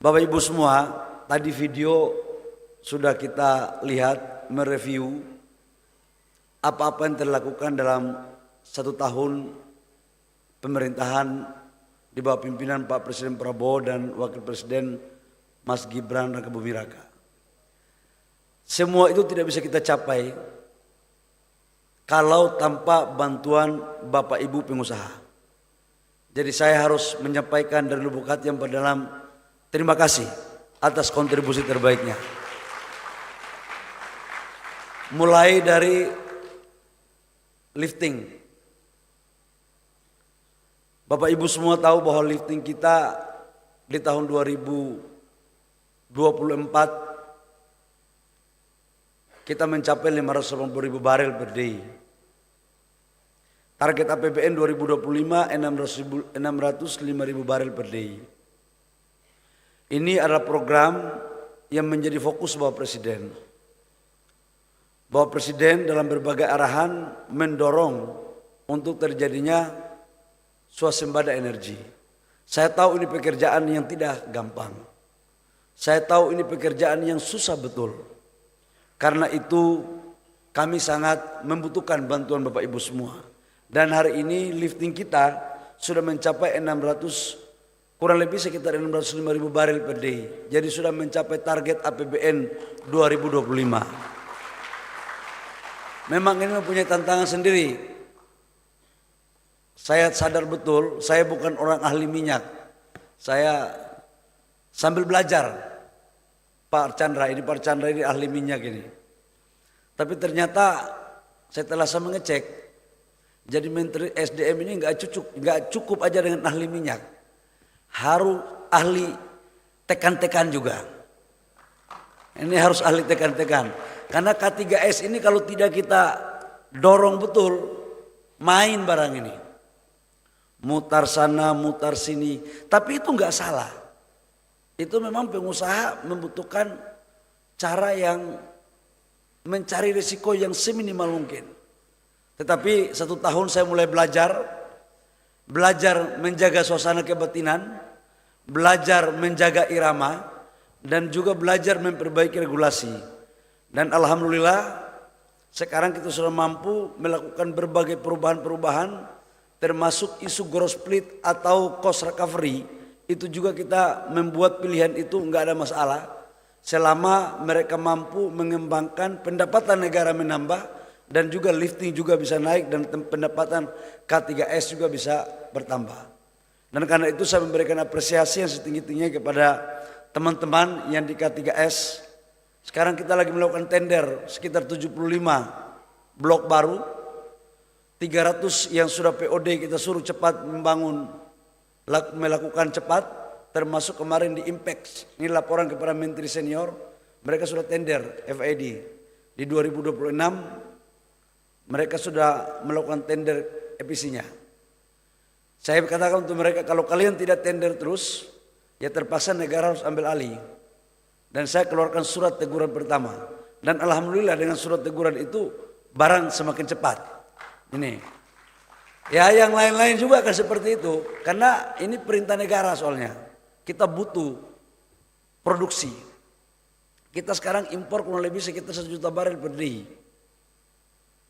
Bapak Ibu semua, tadi video sudah kita lihat mereview apa-apa yang terlakukan dalam 1 tahun pemerintahan di bawah pimpinan Pak Presiden Prabowo dan Wakil Presiden Mas Gibran Rakabuming Raka. Semua itu tidak bisa kita capai kalau tanpa bantuan Bapak Ibu pengusaha. Jadi saya harus menyampaikan dari lubuk hati yang dalam terima kasih atas kontribusi terbaiknya. Mulai dari lifting. Bapak Ibu semua tahu bahwa lifting kita di tahun 2024 kita mencapai 580.000 barel per day. Target APBN 2025 605.000 barel per day. Ini adalah program yang menjadi fokus Bapak Presiden. Bapak Presiden dalam berbagai arahan mendorong untuk terjadinya swasembada energi. Saya tahu ini pekerjaan yang tidak gampang. Saya tahu ini pekerjaan yang susah betul. Karena itu kami sangat membutuhkan bantuan Bapak Ibu semua. Dan hari ini lifting kita sudah mencapai kurang lebih sekitar 605.000 barel per day. Jadi sudah mencapai target APBN 2025. Memang ini mempunyai tantangan sendiri. Saya sadar betul, saya bukan orang ahli minyak. Saya sambil belajar. Pak Chandra ini ahli minyak ini. Tapi ternyata setelah saya mengecek, jadi Menteri SDM ini nggak cukup aja dengan ahli minyak. Harus ahli tekan-tekan juga. Ini harus ahli tekan-tekan. Karena K3S ini kalau tidak kita dorong betul, main barang ini. Mutar sana, mutar sini. Tapi itu nggak salah. Itu memang pengusaha membutuhkan cara yang mencari risiko yang seminimal mungkin. Tetapi 1 tahun saya mulai belajar menjaga suasana kebatinan, belajar menjaga irama, dan juga belajar memperbaiki regulasi. Dan alhamdulillah sekarang kita sudah mampu melakukan berbagai perubahan-perubahan, termasuk isu gross split atau cost recovery. Itu juga kita membuat pilihan itu enggak ada masalah, selama mereka mampu mengembangkan pendapatan negara menambah, dan juga lifting juga bisa naik dan pendapatan K3S juga bisa bertambah. Dan karena itu saya memberikan apresiasi yang setinggi-tingginya kepada teman-teman yang di K3S. Sekarang kita lagi melakukan tender sekitar 75 blok baru. 300 yang sudah POD kita suruh cepat membangun, melakukan cepat. Termasuk kemarin di Impact, ini laporan kepada Menteri Senior. Mereka sudah tender FID di 2026. Mereka sudah melakukan tender EPC-nya. Saya katakan untuk mereka, kalau kalian tidak tender terus, ya terpaksa negara harus ambil alih. Dan saya keluarkan surat teguran pertama. Dan alhamdulillah dengan surat teguran itu barang semakin cepat. Ini. Ya yang lain-lain juga akan seperti itu. Karena ini perintah negara soalnya. Kita butuh produksi. Kita sekarang impor kurang lebih sekitar 1 juta barel per day.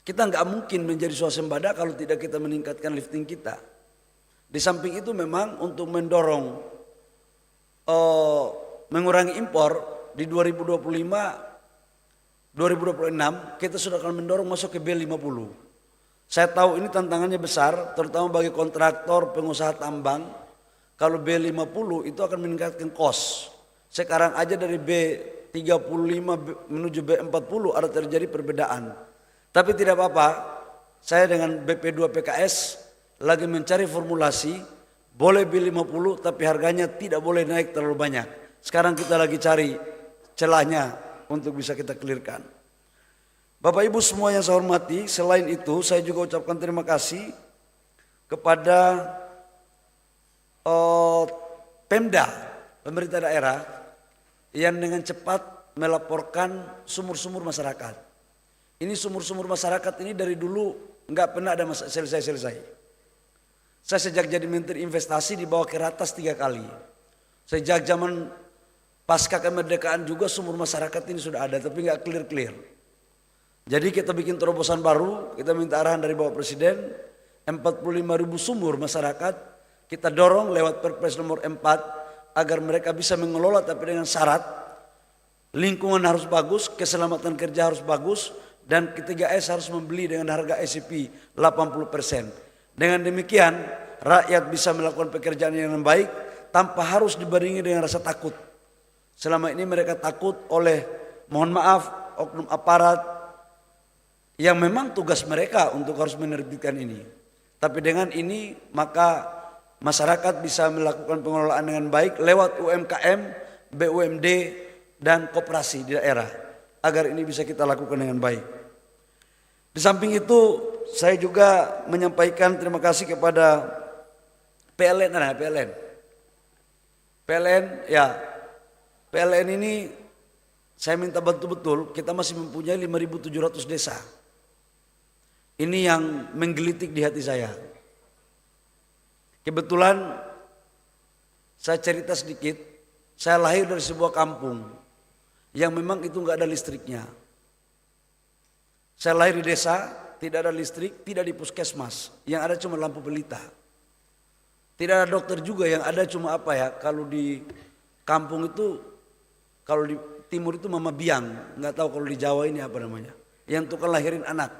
Kita nggak mungkin menjadi swasembada kalau tidak kita meningkatkan lifting kita. Di samping itu memang untuk mendorong mengurangi impor di 2025-2026 kita sudah akan mendorong masuk ke B50. Saya tahu ini tantangannya besar, terutama bagi kontraktor, pengusaha tambang. Kalau B50 itu akan meningkatkan cost. Sekarang aja dari B35 menuju B40 ada terjadi perbedaan. Tapi tidak apa-apa, saya dengan BP2 PKS lagi mencari formulasi, boleh B50 tapi harganya tidak boleh naik terlalu banyak. Sekarang kita lagi cari celahnya untuk bisa kita clearkan. Bapak Ibu semua yang saya hormati, selain itu saya juga ucapkan terima kasih kepada Pemda, pemerintah daerah yang dengan cepat melaporkan sumur-sumur masyarakat. Ini sumur-sumur masyarakat ini dari dulu nggak pernah ada selesai-selesai. Saya sejak jadi Menteri Investasi dibawa ke ratas 3 kali. Sejak zaman pasca kemerdekaan juga sumur masyarakat ini sudah ada tapi nggak clear. Jadi kita bikin terobosan baru, kita minta arahan dari Bapak Presiden, 45.000 sumur masyarakat kita dorong lewat Perpres nomor 4 agar mereka bisa mengelola tapi dengan syarat lingkungan harus bagus, keselamatan kerja harus bagus, dan ketiga S harus membeli dengan harga SCP 80%. Dengan demikian rakyat bisa melakukan pekerjaan yang baik tanpa harus dibarengi dengan rasa takut. Selama ini mereka takut oleh, mohon maaf, oknum aparat yang memang tugas mereka untuk harus menerbitkan ini. Tapi dengan ini maka masyarakat bisa melakukan pengelolaan dengan baik lewat UMKM, BUMD, dan koperasi di daerah. Agar ini bisa kita lakukan dengan baik. Di samping itu saya juga menyampaikan terima kasih kepada PLN ini saya minta bantu betul, kita masih mempunyai 5.700 desa. Ini yang menggelitik di hati saya. Kebetulan saya cerita sedikit, saya lahir dari sebuah kampung yang memang itu nggak ada listriknya. Saya lahir di desa, tidak ada listrik, tidak di puskesmas, yang ada cuma lampu pelita. Tidak ada dokter juga, yang ada cuma kalau di kampung itu, kalau di timur itu mama biang, nggak tahu kalau di Jawa ini apa namanya, yang tukang lahirin anak.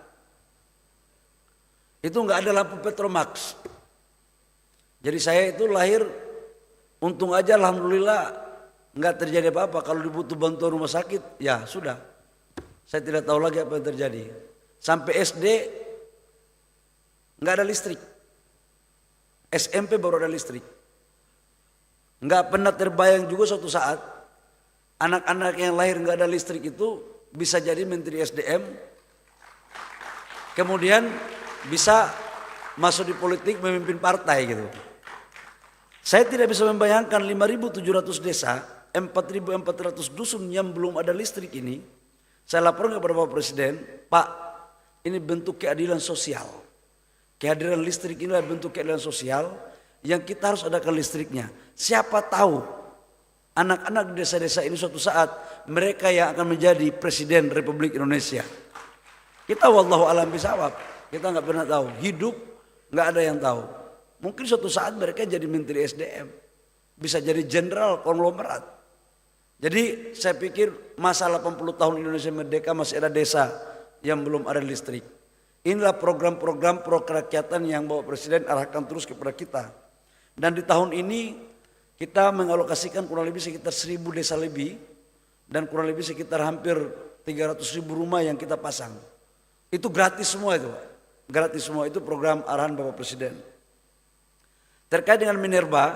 Itu nggak ada lampu Petromax. Jadi saya itu lahir, untung aja alhamdulillah nggak terjadi apa-apa. Kalau dibutuh bantuan rumah sakit, ya sudah. Saya tidak tahu lagi apa yang terjadi. Sampai SD nggak ada listrik. SMP baru ada listrik. Nggak pernah terbayang juga suatu saat anak-anak yang lahir nggak ada listrik itu bisa jadi Menteri SDM. Kemudian bisa masuk di politik memimpin partai gitu. Saya tidak bisa membayangkan 5.700 desa, 4.400 dusun yang belum ada listrik ini. Saya laporkan kepada Bapak Presiden, Pak, ini bentuk keadilan sosial. Kehadiran listrik ini adalah bentuk keadilan sosial yang kita harus adakan listriknya. Siapa tahu anak-anak di desa-desa ini suatu saat mereka yang akan menjadi Presiden Republik Indonesia. Kita wallahu alam bisawab. Kita nggak pernah tahu, hidup nggak ada yang tahu. Mungkin suatu saat mereka jadi Menteri SDM, bisa jadi jenderal konglomerat. Jadi saya pikir masa 80 tahun Indonesia merdeka masih ada desa yang belum ada listrik. Inilah program-program pro kerakyatan yang Bapak Presiden arahkan terus kepada kita. Dan di tahun ini kita mengalokasikan kurang lebih sekitar 1.000 desa lebih dan kurang lebih sekitar hampir 300.000 rumah yang kita pasang. Itu gratis semua itu, Pak. Gratis semua, itu program arahan Bapak Presiden. Terkait dengan minerba,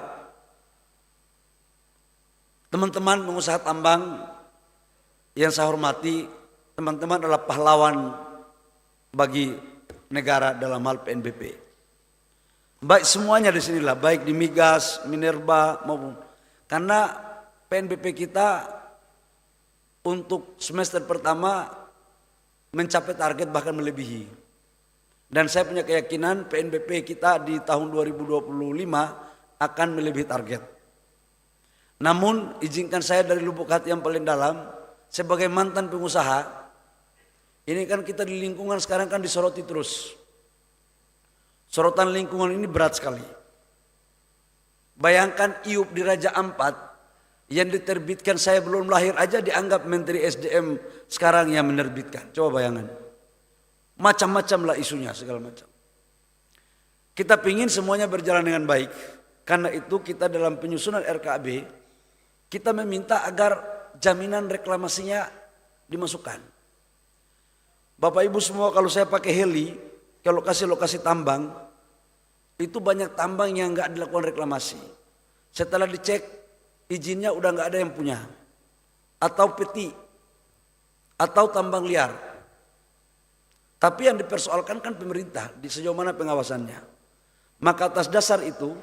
teman-teman pengusaha tambang yang saya hormati, teman-teman adalah pahlawan bagi negara dalam hal PNBP. Baik semuanya di sinilah, baik di migas, minerba maupun, karena PNBP kita untuk semester pertama mencapai target bahkan melebihi. Dan saya punya keyakinan PNBP kita di tahun 2025 akan melebihi target. Namun izinkan saya dari lubuk hati yang paling dalam, sebagai mantan pengusaha, ini kan kita di lingkungan sekarang kan disoroti terus. Sorotan lingkungan ini berat sekali. Bayangkan IUP di Raja Ampat yang diterbitkan saya belum lahir aja dianggap Menteri SDM sekarang yang menerbitkan. Coba bayangkan. Macam-macam lah isunya, segala macam. Kita pingin semuanya berjalan dengan baik. Karena itu kita dalam penyusunan RKAB, kita meminta agar jaminan reklamasinya dimasukkan. Bapak Ibu semua, kalau saya pakai heli ke lokasi-lokasi tambang, itu banyak tambang yang nggak dilakukan reklamasi. Setelah dicek, izinnya udah nggak ada yang punya. Atau peti, atau tambang liar. Tapi yang dipersoalkan kan pemerintah, di sejauh mana pengawasannya. Maka atas dasar itu,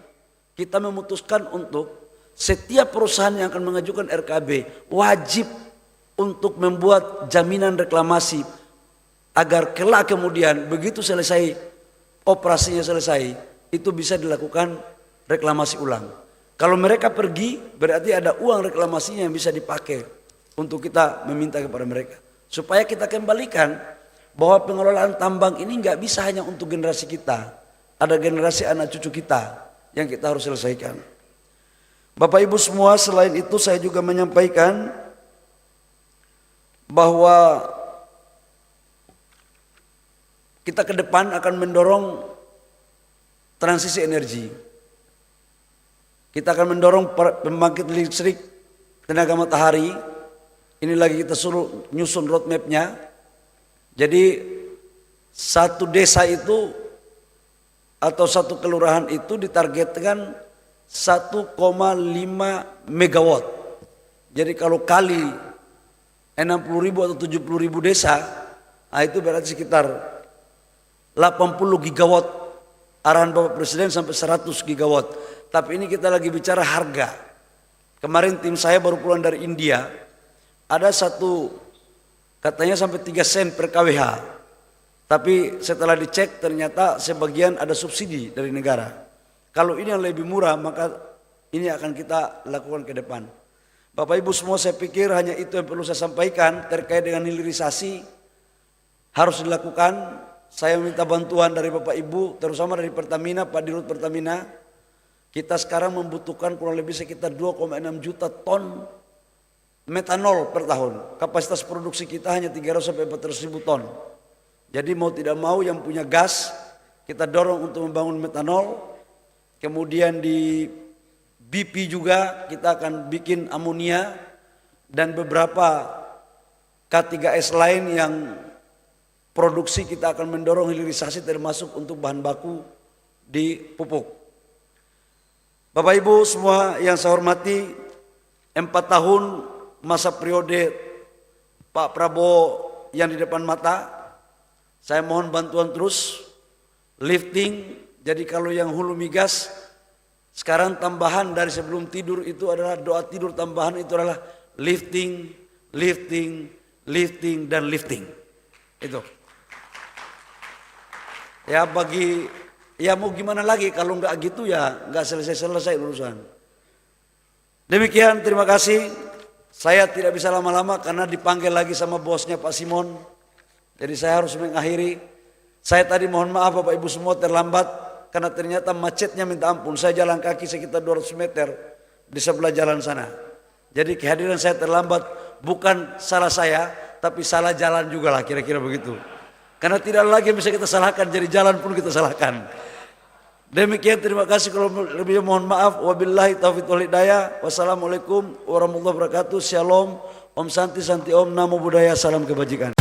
kita memutuskan untuk setiap perusahaan yang akan mengajukan RKB wajib untuk membuat jaminan reklamasi agar kelak kemudian begitu selesai operasinya selesai itu bisa dilakukan reklamasi ulang. Kalau mereka pergi berarti ada uang reklamasinya yang bisa dipakai untuk kita meminta kepada mereka. Supaya kita kembalikan bahwa pengelolaan tambang ini nggak bisa hanya untuk generasi kita. Ada generasi anak cucu kita yang kita harus selesaikan. Bapak Ibu semua, selain itu saya juga menyampaikan bahwa kita ke depan akan mendorong transisi energi. Kita akan mendorong pembangkit listrik tenaga matahari. Ini lagi kita suruh nyusun roadmapnya. Jadi satu desa itu atau satu kelurahan itu ditargetkan 1,5 megawatt. Jadi kalau kali 60.000 atau 70.000 desa, nah itu berarti sekitar 80 gigawatt. Arahan Bapak Presiden sampai 100 gigawatt. Tapi ini kita lagi bicara harga. Kemarin tim saya baru pulang dari India. Ada satu katanya sampai 3 sen per kWh. Tapi setelah dicek ternyata sebagian ada subsidi dari negara. Kalau ini yang lebih murah maka ini akan kita lakukan ke depan. Bapak Ibu semua, saya pikir hanya itu yang perlu saya sampaikan terkait dengan hilirisasi harus dilakukan. Saya minta bantuan dari Bapak Ibu, terutama dari Pertamina, Pak Dirut Pertamina. Kita sekarang membutuhkan kurang lebih sekitar 2,6 juta ton metanol per tahun. Kapasitas produksi kita hanya 300 sampai 400 ribu ton. Jadi mau tidak mau yang punya gas kita dorong untuk membangun metanol. Kemudian di BP juga kita akan bikin amonia dan beberapa K3S lain yang produksi kita akan mendorong hilirisasi termasuk untuk bahan baku di pupuk. Bapak Ibu semua yang saya hormati, 4 tahun masa periode Pak Prabowo yang di depan mata, saya mohon bantuan terus, lifting. Jadi kalau yang hulu migas, sekarang tambahan dari sebelum tidur itu adalah doa tidur tambahan itu adalah lifting, lifting, lifting, dan lifting. Itu. Ya ya mau gimana lagi kalau nggak gitu ya nggak selesai urusan. Demikian, terima kasih. Saya tidak bisa lama-lama karena dipanggil lagi sama bosnya Pak Simon. Jadi saya harus mengakhiri. Saya tadi mohon maaf Bapak Ibu semua terlambat karena ternyata macetnya minta ampun. Saya jalan kaki sekitar 200 meter di sebelah jalan sana. Jadi kehadiran saya terlambat bukan salah saya, tapi salah jalan juga lah, kira-kira begitu. Karena tidak lagi bisa kita salahkan, jadi jalan pun kita salahkan. Demikian, terima kasih, kalau lebih mohon maaf. Wabillahi taufiq wal hidayah. Wassalamualaikum warahmatullahi wabarakatuh. Shalom, Om Santi Santi Om, Namo Buddhaya, salam kebajikan.